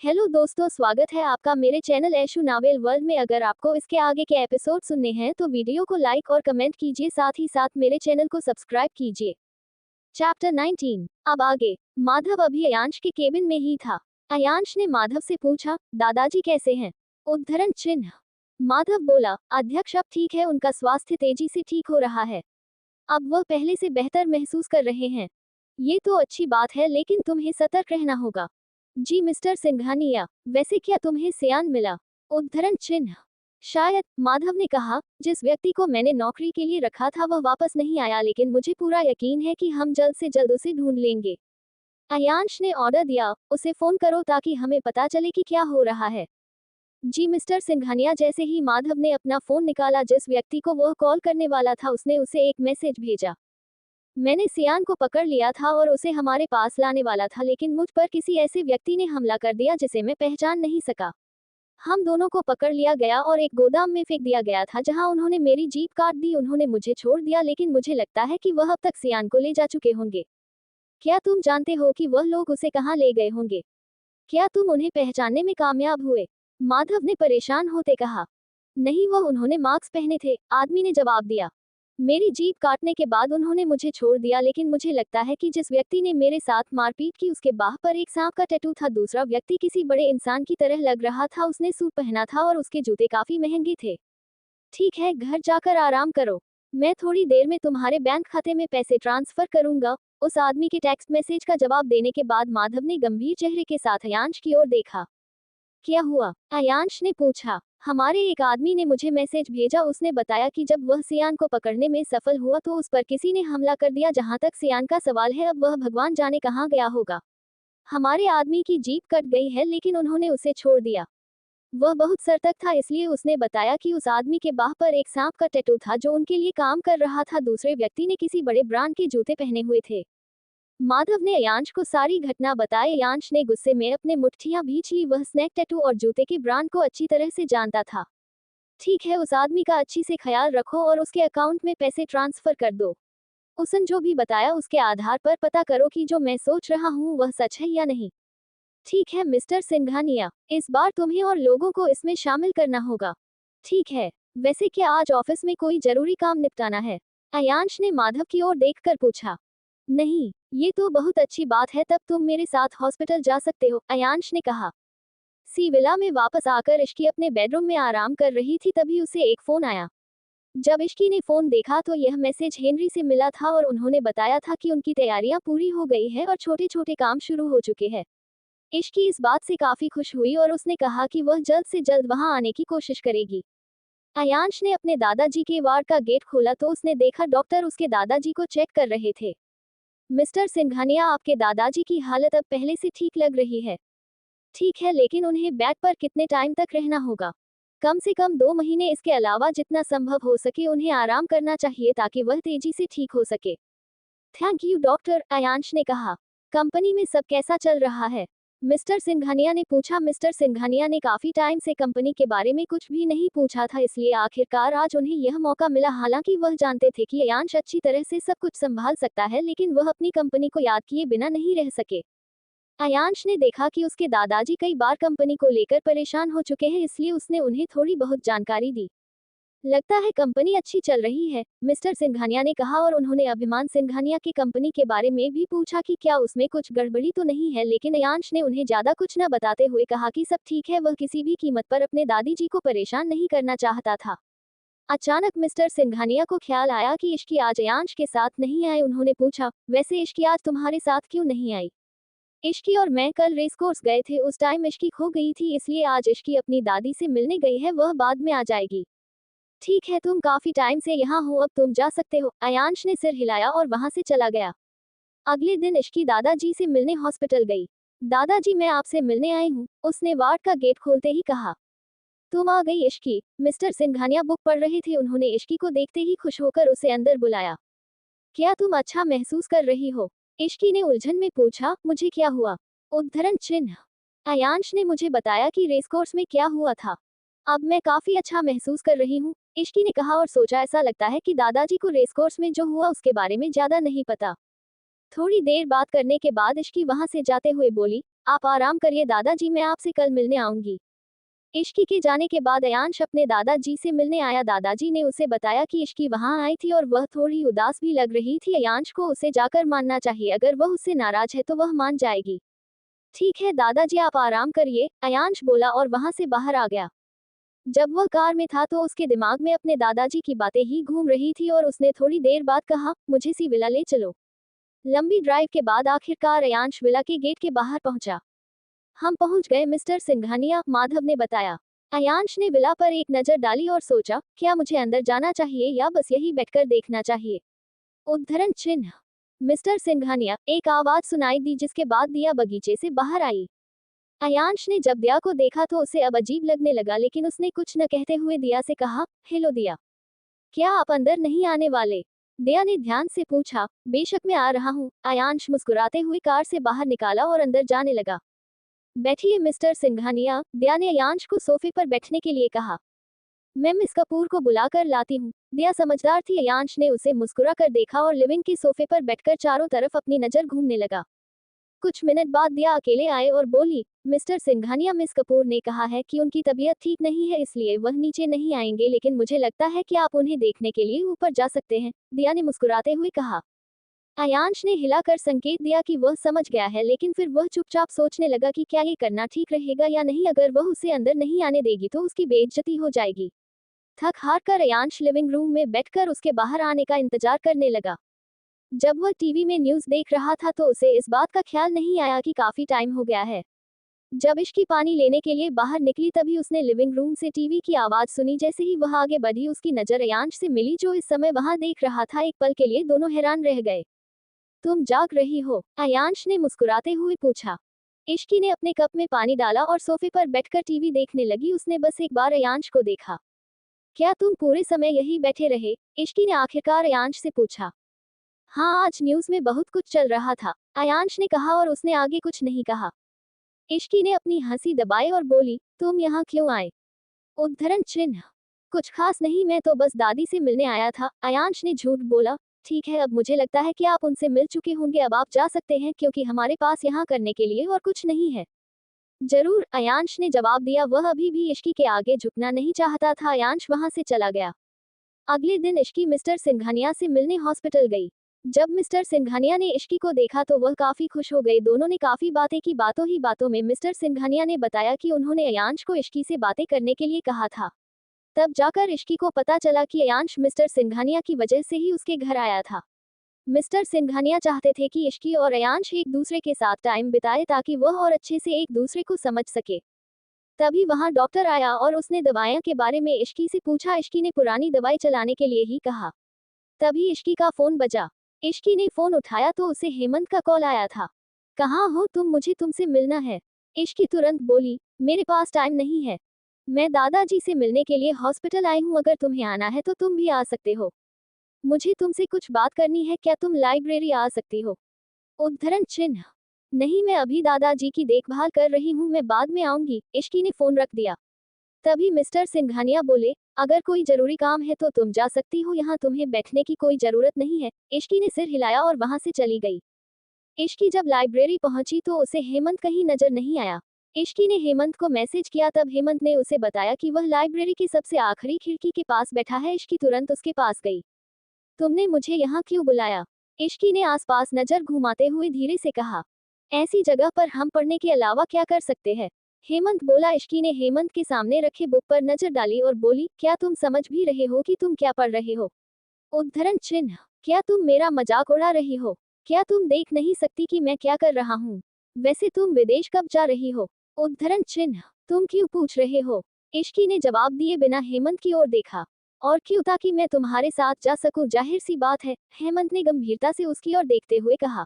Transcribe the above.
Hello दोस्तों, स्वागत है आपका मेरे चैनल ऐशु नावेल वर्ल्ड में। अगर आपको इसके आगे के एपिसोड सुनने हैं तो वीडियो को लाइक और कमेंट कीजिए, साथ ही साथ मेरे चैनल को सब्सक्राइब कीजिए। चैप्टर 19। अब आगे। माधव अभी अयांश के केबिन में ही था। अयांश ने माधव से पूछा, दादाजी कैसे हैं? उद्धरण चिन्ह। माधव बोला, अध्यक्ष अब ठीक है, उनका स्वास्थ्य तेजी से ठीक हो रहा है। अब वह पहले से बेहतर महसूस कर रहे हैं। ये तो अच्छी बात है, लेकिन तुम्हें सतर्क रहना होगा। जी मिस्टर सिंघानिया, वैसे क्या तुम्हें सियान मिला? उद्धरण चिन्ह। शायद, माधव ने कहा, जिस व्यक्ति को मैंने नौकरी के लिए रखा था वह वापस नहीं आया, लेकिन मुझे पूरा यकीन है कि हम जल्द से जल्द उसे ढूंढ लेंगे। अयांश ने ऑर्डर दिया, उसे फोन करो ताकि हमें पता चले कि क्या हो रहा है। जी मिस्टर सिंघानिया। जैसे ही माधव ने अपना फोन निकाला, जिस व्यक्ति को वह कॉल करने वाला था उसने उसे एक मैसेज भेजा। मैंने सियान को पकड़ लिया था और उसे हमारे पास लाने वाला था, लेकिन मुझ पर किसी ऐसे व्यक्ति ने हमला कर दिया जिसे मैं पहचान नहीं सका। हम दोनों को पकड़ लिया गया और एक गोदाम में फेंक दिया गया था, जहां उन्होंने मेरी जीप काट दी। उन्होंने मुझे छोड़ दिया, लेकिन मुझे लगता है कि वह अब तक सियान को ले जा चुके होंगे। क्या तुम जानते हो कि वह लोग उसे कहाँ ले गए होंगे? क्या तुम उन्हें पहचानने में कामयाब हुए? माधव ने परेशान होते कहा। नहीं, वह उन्होंने मास्क पहने थे, आदमी ने जवाब दिया। मेरी जीप काटने के बाद उन्होंने मुझे छोड़ दिया, लेकिन मुझे लगता है कि जिस व्यक्ति ने मेरे साथ मारपीट की उसके बाह पर एक सांप का टैटू था। दूसरा व्यक्ति किसी बड़े इंसान की तरह लग रहा था, उसने सूट पहना था और उसके जूते काफी महंगे थे। ठीक है, घर जाकर आराम करो। मैं थोड़ी देर में तुम्हारे बैंक खाते में पैसे ट्रांसफर करूंगा। उस आदमी के टेक्स्ट मैसेज का जवाब देने के बाद माधव ने गंभीर चेहरे के साथ अयांश की ओर देखा। क्या हुआ? अयांश ने पूछा। हमारे एक आदमी ने मुझे मैसेज भेजा, उसने बताया कि जब वह सियान को पकड़ने में सफल हुआ तो उस पर किसी ने हमला कर दिया। जहां तक सियान का सवाल है, अब वह भगवान जाने कहां गया होगा। हमारे आदमी की जीप कट गई है, लेकिन उन्होंने उसे छोड़ दिया। वह बहुत सतर्क था, इसलिए उसने बताया कि उस आदमी के बाह पर एक सांप का टैटू था जो उनके लिए काम कर रहा था। दूसरे व्यक्ति ने किसी बड़े ब्रांड के जूते पहने हुए थे। माधव ने अयांश को सारी घटना बताई। अयांश ने गुस्से में अपने मुट्ठियां भींच ली। वह स्नैक टैटू और जूते के ब्रांड को अच्छी तरह से जानता था। ठीक है, उस आदमी का अच्छी से ख्याल रखो और उसके अकाउंट में पैसे ट्रांसफर कर दो। उसने जो भी बताया उसके आधार पर पता करो कि जो मैं सोच रहा हूँ वह सच है या नहीं। ठीक है मिस्टर सिंघानिया, इस बार तुम्हें और लोगों को इसमें शामिल करना होगा। ठीक है, वैसे क्या आज ऑफिस में कोई जरूरी काम निपटाना है? अयांश ने माधव की ओर देखकर पूछा। नहीं, ये तो बहुत अच्छी बात है, तब तुम मेरे साथ हॉस्पिटल जा सकते हो, अयांश ने कहा। सी विला में वापस आकर इश्की अपने बेडरूम में आराम कर रही थी, तभी उसे एक फोन आया। जब इश्की ने फोन देखा तो यह मैसेज हेनरी से मिला था और उन्होंने बताया था कि उनकी तैयारियां पूरी हो गई है और छोटे छोटे काम शुरू हो चुके हैं। इश्की इस बात से काफी खुश हुई और उसने कहा कि वह जल्द से जल्द वहां आने की कोशिश करेगी। अयांश ने अपने दादाजी के वार्ड का गेट खोला तो उसने देखा डॉक्टर उसके दादाजी को चेक कर रहे थे। मिस्टर सिंघानिया, आपके दादाजी की हालत अब पहले से ठीक लग रही है। ठीक है, लेकिन उन्हें बेड पर कितने टाइम तक रहना होगा? कम से कम 2 महीने। इसके अलावा जितना संभव हो सके उन्हें आराम करना चाहिए ताकि वह तेजी से ठीक हो सके। थैंक यू डॉक्टर, अयांश ने कहा। कंपनी में सब कैसा चल रहा है? मिस्टर सिंघानिया ने पूछा। मिस्टर सिंघानिया ने काफी टाइम से कंपनी के बारे में कुछ भी नहीं पूछा था, इसलिए आखिरकार आज उन्हें यह मौका मिला। हालांकि वह जानते थे कि अयांश अच्छी तरह से सब कुछ संभाल सकता है, लेकिन वह अपनी कंपनी को याद किए बिना नहीं रह सके। अयांश ने देखा कि उसके दादाजी कई बार कंपनी को लेकर परेशान हो चुके हैं, इसलिए उसने उन्हें थोड़ी बहुत जानकारी दी। लगता है कंपनी अच्छी चल रही है, मिस्टर सिंघानिया ने कहा, और उन्होंने अभिमान सिंघानिया की कंपनी के बारे में भी पूछा कि क्या उसमें कुछ गड़बड़ी तो नहीं है, लेकिन अयांश ने उन्हें ज्यादा कुछ न बताते हुए कहा कि सब ठीक है। वह किसी भी कीमत पर अपने दादी जी को परेशान नहीं करना चाहता था। अचानक मिस्टर सिंघानिया को ख्याल आया कि इश्की आज अयांश के साथ नहीं आए। उन्होंने पूछा, वैसे इश्की आज तुम्हारे साथ क्यों नहीं आई? इश्की और मैं कल रेस कोर्स गए थे, उस टाइम इश्की खो गई थी, इसलिए आज इश्की अपनी दादी से मिलने गई है, वह बाद में आ जाएगी। ठीक है, तुम काफी टाइम से यहाँ हो, अब तुम जा सकते हो, अयांश ने सिर हिलाया और वहां से चला गया। अगले दिन इश्की दादाजी से मिलने हॉस्पिटल गई। दादाजी, मैं आपसे मिलने आई हूँ, उसने वार्ड का गेट खोलते ही कहा। तुम आ गई इश्की, मिस्टर सिंघानिया बुक पढ़ रहे थे। उन्होंने इश्की को देखते ही खुश होकर उसे अंदर बुलाया। क्या तुम अच्छा महसूस कर रही हो? इश्की ने उलझन में पूछा। मुझे क्या हुआ? उद्धरण चिन्ह। अयांश ने मुझे बताया कि रेसकोर्स में क्या हुआ था। अब मैं काफी अच्छा महसूस कर रही हूँ, इश्की ने कहा और सोचा, ऐसा लगता है कि दादाजी को रेसकोर्स में जो हुआ उसके बारे में ज्यादा नहीं पता। थोड़ी देर बात करने के बाद इश्की वहां से जाते हुए बोली, आप आराम करिए दादाजी, मैं आपसे कल मिलने आऊंगी। इश्की के जाने के बाद अयांश अपने दादाजी से मिलने आया। दादाजी ने उसे बताया कि इश्की वहां आई थी और वह थोड़ी उदास भी लग रही थी। अयांश को उसे जाकर मानना चाहिए, अगर वह उससे नाराज है तो वह मान जाएगी। ठीक है दादाजी, आप आराम करिए, अयांश बोला और वहां से बाहर आ गया। जब वह कार में था तो उसके दिमाग में अपने दादाजी की बातें ही घूम रही थी और उसने थोड़ी देर बाद कहा, मुझे सी विला ले चलो। लंबी ड्राइव के बाद आखिरकार अयांश विला के गेट के बाहर पहुंचा। हम पहुंच गए मिस्टर सिंघानिया, माधव ने बताया। अयांश ने विला पर एक नजर डाली और सोचा, क्या मुझे अंदर जाना चाहिए या बस यही बैठकर देखना चाहिए। उद्धरण चिन्ह। मिस्टर सिंघानिया, एक आवाज सुनाई दी जिसके बाद दिया बगीचे से बाहर आई। अयांश ने जब दिया को देखा तो उसे अब अजीब लगने लगा, लेकिन उसने कुछ न कहते हुए दिया से कहा, हेलो दिया, क्या आप अंदर नहीं आने वाले? दिया ने ध्यान से पूछा, बेशक मैं आ रहा हूँ। अयांश मुस्कुराते हुए कार से बाहर निकाला और अंदर जाने लगा। बैठिए मिस्टर सिंघानिया, दिया ने अयांश को सोफे पर बैठने के लिए कहा। मैं मिस कपूर को बुलाकर लाती हूँ। दिया समझदार थी। अयांश ने उसे मुस्कुरा कर देखा और लिविंग के सोफे पर बैठकर चारों तरफ अपनी नजर घूमने लगा। कुछ मिनट बाद दिया अकेले आए और बोली, मिस्टर सिंघानिया, मिस कपूर ने कहा है कि उनकी तबीयत ठीक नहीं है, इसलिए वह नीचे नहीं आएंगे, लेकिन मुझे लगता है कि आप उन्हें देखने के लिए ऊपर जा सकते हैं। दिया ने मुस्कुराते हुए कहा। अयांश ने हिलाकर संकेत दिया कि वह समझ गया है, लेकिन फिर वह चुपचाप सोचने लगा कि क्या ये करना ठीक रहेगा या नहीं। अगर वह उसे अंदर नहीं आने देगी तो उसकी बेइज्जती हो जाएगी। थक हार कर अयांश लिविंग रूम में बैठकर उसके बाहर आने का इंतजार करने लगा। जब वह टीवी में न्यूज़ देख रहा था तो उसे इस बात का ख्याल नहीं आया कि काफी टाइम हो गया है। जब इश्की पानी लेने के लिए बाहर निकली तभी उसने लिविंग रूम से टीवी की आवाज सुनी। जैसे ही वह आगे बढ़ी उसकी नजर अयांश से मिली, जो इस समय वहां देख रहा था। एक पल के लिए दोनों हैरान रह गए। तुम जाग रही हो? अयांश ने मुस्कुराते हुए पूछा। इश्की ने अपने कप में पानी डाला और सोफे पर बैठकर टीवी देखने लगी। उसने बस एक बार अयांश को देखा। क्या तुम पूरे समय यही बैठे रहे? इश्की ने आखिरकार अयांश से पूछा। हाँ, आज न्यूज़ में बहुत कुछ चल रहा था, अयांश ने कहा और उसने आगे कुछ नहीं कहा। इश्की ने अपनी हंसी दबाई और बोली, तुम यहाँ क्यों आए? उद्धरण चिन्ह। कुछ खास नहीं, मैं तो बस दादी से मिलने आया था। अयांश ने झूठ बोला। ठीक है, अब मुझे लगता है कि आप उनसे मिल चुके होंगे, अब आप जा सकते हैं, क्योंकि हमारे पास यहाँ करने के लिए और कुछ नहीं है। जरूर, अयांश ने जवाब दिया। वह अभी भी इश्की के आगे झुकना नहीं चाहता था। अयांश वहां से चला गया। अगले दिन इश्की मिस्टर सिंघानिया से मिलने हॉस्पिटल गई। जब मिस्टर सिंघानिया ने इश्की को देखा तो वह काफी खुश हो गए। दोनों ने काफी बातें की। बातों ही बातों में मिस्टर सिंघानिया ने बताया कि उन्होंने अयांश को इश्की से बातें करने के लिए कहा था। तब जाकर इश्की को पता चला कि अयांश मिस्टर सिंघानिया की वजह से ही उसके घर आया था। मिस्टर सिंघानिया चाहते थे कि इश्की और अयांश एक दूसरे के साथ टाइम बिताए ताकि वह और अच्छे से एक दूसरे को समझ सके। तभी वहां डॉक्टर आया और उसने दवाइयों के बारे में इश्की से पूछा। इश्की ने पुरानी दवाई चलाने के लिए ही कहा। तभी इश्की का फोन बजा। इश्की ने फोन उठाया तो उसे हेमंत का कॉल आया था। कहाँ हो तुम? मुझे तुमसे मिलना है। इश्की तुरंत बोली, मेरे पास टाइम नहीं है, मैं दादाजी से मिलने के लिए हॉस्पिटल आई हूँ, अगर तुम्हें आना है तो तुम भी आ सकते हो। मुझे तुमसे कुछ बात करनी है, क्या तुम लाइब्रेरी आ सकती हो? उद्धरण चिन्ह। नहीं, मैं अभी दादाजी की देखभाल कर रही हूँ, मैं बाद में आऊंगी। इश्की ने फोन रख दिया। तभी मिस्टर सिंघानिया बोले, अगर कोई जरूरी काम है तो तुम जा सकती हो, यहाँ तुम्हें बैठने की कोई जरूरत नहीं है। इश्की ने सिर हिलाया और वहां से चली गई। इश्की जब लाइब्रेरी पहुंची तो उसे हेमंत कहीं नजर नहीं आया। इश्की ने हेमंत को मैसेज किया। तब हेमंत ने उसे बताया कि वह लाइब्रेरी की सबसे आखिरी खिड़की के पास बैठा है। इश्की तुरंत उसके पास गई। तुमने मुझे यहाँ क्यों बुलाया? इश्की ने आसपास नजर घुमाते हुए धीरे से कहा। ऐसी जगह पर हम पढ़ने के अलावा क्या कर सकते हैं? हेमंत बोला। इश्की ने हेमंत के सामने रखे बुक पर नजर डाली और बोली, क्या तुम समझ भी रहे हो कि तुम क्या पढ़ रहे हो? उद्धरण चिन्ह। क्या तुम मेरा मजाक उड़ा रही हो? क्या तुम देख नहीं सकती कि मैं क्या कर रहा हूँ? वैसे तुम विदेश कब जा रही हो? उद्धरण चिन्ह। तुम क्यों पूछ रहे हो? इश्की ने जवाब दिए बिना हेमंत की ओर देखा। और क्यों? ताकि मैं तुम्हारे साथ जा सकूं, जाहिर सी बात है, हेमंत ने गंभीरता से उसकी ओर देखते हुए कहा।